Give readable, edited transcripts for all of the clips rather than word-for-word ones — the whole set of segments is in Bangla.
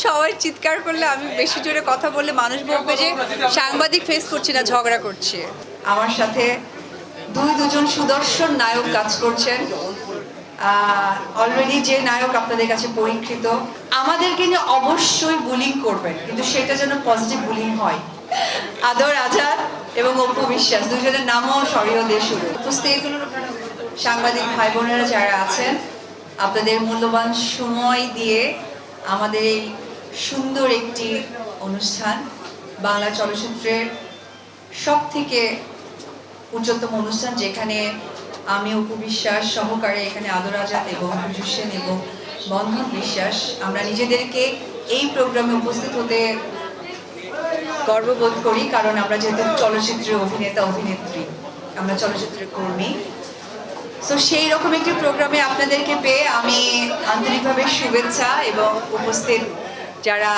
সবাই চিৎকার করলে, আমি বেশি জোরে কথা বললে মানুষ বলবে যে সাংবাদিক ফেস করছি না, ঝগড়া করছে। আমার সাথে দুজন সুদর্শন নায়ক কাজ করছেন। অলরেডি যে নায়ক আপনাদের কাছে পরীক্ষিত। আমাদেরকে নিয়ে অবশ্যই বুলিং করবেন, কিন্তু সেটা যেন পজিটিভ বুলিং হয়। আদর আজাদ এবং অপু বিশ্বাস, দুজনের নামও সরিয়ে দিয়ে শুরু। উপস্থিত সাংবাদিক ভাই বোনেরা যারা আছেন, আপনাদের মূল্যবান সময় দিয়ে আমাদের এই সুন্দর একটি অনুষ্ঠান, বাংলা চলচ্চিত্রের সব থেকে উচ্চতম অনুষ্ঠান, যেখানে আমি অপু বিশ্বাস সহকারে, এখানে আদর আজাদ এবং হুজুর সেন এবং বন্ধন বিশ্বাস, আমরা নিজেদেরকে এই প্রোগ্রামে উপস্থিত হতে গর্ববোধ করি। কারণ আমরা যেহেতু চলচ্চিত্রের অভিনেতা অভিনেত্রী, আমরা চলচ্চিত্রের কর্মী। তো সেই রকম একটি প্রোগ্রামে আপনাদেরকে পেয়ে আমি আন্তরিকভাবে শুভেচ্ছা, এবং উপস্থিত যারা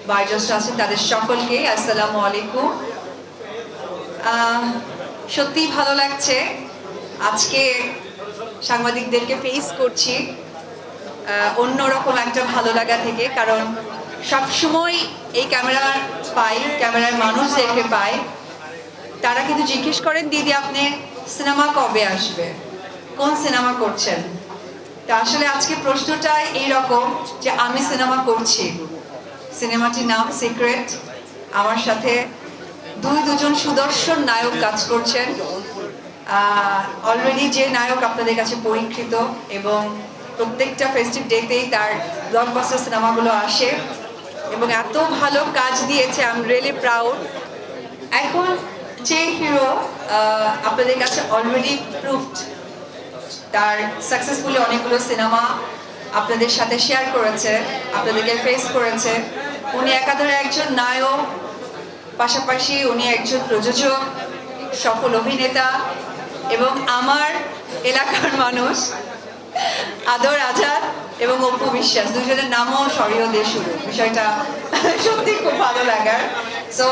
বয়োজ্যেষ্ঠ আছেন তাদের সকলকে আসসালামু আলাইকুম। সত্যিই ভালো লাগছে আজকে সাংবাদিকদেরকে ফেস করছি অন্যরকম একটা ভালো লাগা থেকে। কারণ সবসময় এই ক্যামেরা পাই, ক্যামেরার মানুষদেরকে পাই, তারা কিন্তু জিজ্ঞেস করেন দিদি আপনি সিনেমা কবে আসবে, কোন সিনেমা করছেন। তা আসলে আজকে প্রশ্নটাই এইরকম যে আমি সিনেমা করছি, সিনেমাটির নাম সিক্রেট। আমার সাথে দুজন সুদর্শন নায়ক কাজ করছেন। অলরেডি যে নায়ক আপনাদের কাছে পরীক্ষিত, এবং প্রত্যেকটা ফেস্টিভ ডেতেই তার ব্লকবাস্টার সিনেমাগুলো আসে এবং এত ভালো কাজ দিয়েছে। I am really proud. এখন যে হিরো আপনাদের কাছে অলরেডি প্রুভড, তার সাকসেসফুলি অনেকগুলো সিনেমা আপনাদের সাথে শেয়ার করেছে, আপনাদেরকে ফেস করেছে। উনি একাধারে একজন নায়ক, পাশাপাশি উনি একজন প্রযোজক, সফল অভিনেতা, এবং আমার এলাকার মানুষ আদর আজাদ এবং অপু বিশ্বাস, দুজনের নামও সরিয়ে দিয়ে শুরু। বিষয়টা সত্যি খুব ভালো লাগার। সো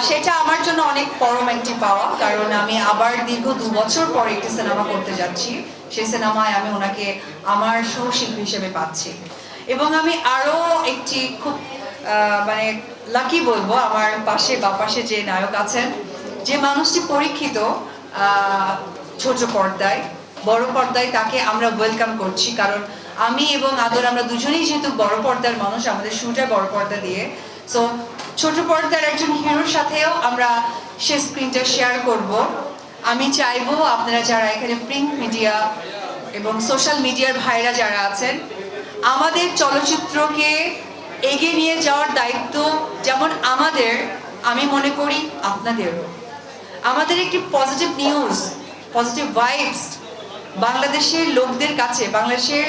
সেটা আমার জন্য অনেক পরম একটি পাওয়া, কারণ আমি আবার দীর্ঘ 2 বছর পর একটি সিনেমা করতে যাচ্ছি। সেই সিনেমায় আমি ওনাকে আমার সহশিল্পী হিসেবে পাচ্ছি, এবং আমি আরও একটি খুব মানে লাকি বলবো, আমার পাশে বা পাশে যে নায়ক আছেন, যে মানুষটি পরীক্ষিত ছোট পর্দায়, বড় পর্দায়, তাকে আমরা ওয়েলকাম করছি। কারণ আমি এবং আদর আমরা দুজনেই যেহেতু বড় পর্দার মানুষ, আমাদের শুরুটা বড় পর্দা দিয়ে। সো ছোট পর্দার একজন হিরোর সাথেও আমরা সে স্ক্রিনটা শেয়ার করব। আমি চাইবো আপনারা যারা এখানে প্রিন্ট মিডিয়া এবং সোশ্যাল মিডিয়ার ভাইরা যারা আছেন, আমাদের চলচ্চিত্রকে এগিয়ে নিয়ে যাওয়ার দায়িত্ব যেমন আমাদের, আমি মনে করি আপনাদেরও। আমাদের একটি পজিটিভ নিউজ, পজিটিভ ভাইবস বাংলাদেশের লোকদের কাছে, বাংলাদেশের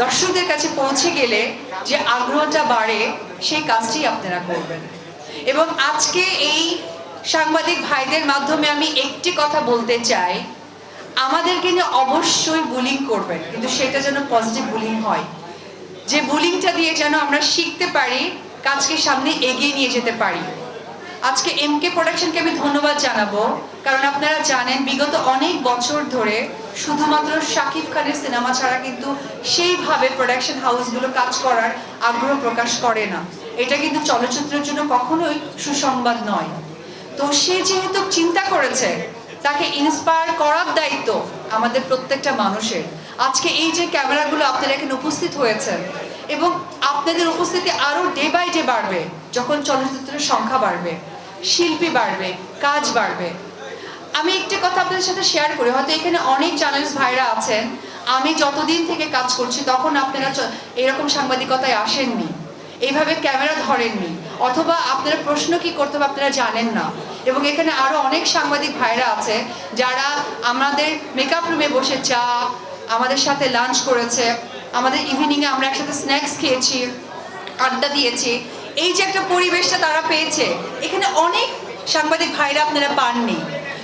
দর্শকদের কাছে পৌঁছে গেলে যে আগ্রহটা বাড়ে, সেই কাজটি আপনারা করবেন। এবং আজকে এই সাংবাদিক ভাইদের মাধ্যমে আমি একটি কথা বলতে চাই, আমাদেরকে নিয়ে অবশ্যই বুলিং করবেন, কিন্তু সেটা যেন পজিটিভ বুলিং হয়, যে বুলিংটা দিয়ে যেন আমরা শিখতে পারি, কাজকে সামনে এগিয়ে নিয়ে যেতে পারি। আজকে এমকে প্রোডাকশনকে আমি ধন্যবাদ জানাবো, কারণ আপনারা জানেন বিগত অনেক বছর ধরে শুধুমাত্র শাকিব খানের সিনেমা ছাড়া কিন্তু সেইভাবে প্রোডাকশন হাউসগুলো কাজ করার আগ্রহ প্রকাশ করে না। এটা কিন্তু চলচ্চিত্রের জন্য কখনোই সুসংবাদ নয়। তো সে যেহেতু চিন্তা করেছে, তাকে ইন্সপায়ার করার দায়িত্ব আমাদের প্রত্যেকটা মানুষের। আজকে এই যে ক্যামেরাগুলো আপনারা এখানে উপস্থিত হয়েছেন, এবং আপনাদের উপস্থিতি আরও ডে বাই ডে বাড়বে যখন চলচ্চিত্রের সংখ্যা বাড়বে, শিল্পী বাড়বে, কাজ বাড়বে। আমি একটি কথা আপনাদের সাথে শেয়ার করি, হয়তো এখানে অনেক জার্নালিস্ট ভাইরা আছেন, আমি যতদিন থেকে কাজ করছি তখন আপনারা এরকম সাংবাদিকতায় আসেননি, এইভাবে ক্যামেরা ধরেননি, অথবা আপনারা প্রশ্ন কি করতে হবে আপনারা জানেন না। এবং এখানে আরও অনেক সাংবাদিক ভাইরা আছে যারা আমাদের মেকআপ রুমে বসে চা, আমাদের সাথে লাঞ্চ করেছে, আমাদের ইভিনিংয়ে আমরা একসাথে স্ন্যাক্স খেয়েছি, আড্ডা দিয়েছি। এই যে একটা পরিবেশটা তারা পেয়েছে, এখানে অনেক সাংবাদিক ভাইরা আপনারা পাননি।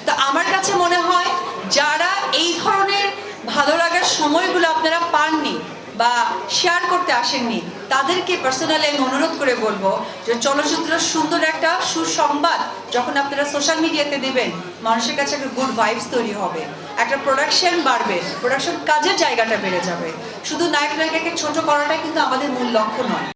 তো আমার কাছে মনে হয় যারা এই ধরনের ভালো লাগার সময়গুলো আপনারা পাননি বা শেয়ার করতে আসেননি, তাদেরকে পার্সোনালি আমি অনুরোধ করে বলবো যে চলচ্চিত্রের সুন্দর একটা সুসংবাদ যখন আপনারা সোশ্যাল মিডিয়াতে দেবেন, মানুষের কাছে একটা গুড ভাইবস তৈরি হবে, একটা প্রোডাকশন বাড়বে, প্রোডাকশন কাজের জায়গাটা বেড়ে যাবে। শুধু নায়ক নায়িকাকে ছোট করাটাই কিন্তু আমাদের মূল লক্ষ্য নয়।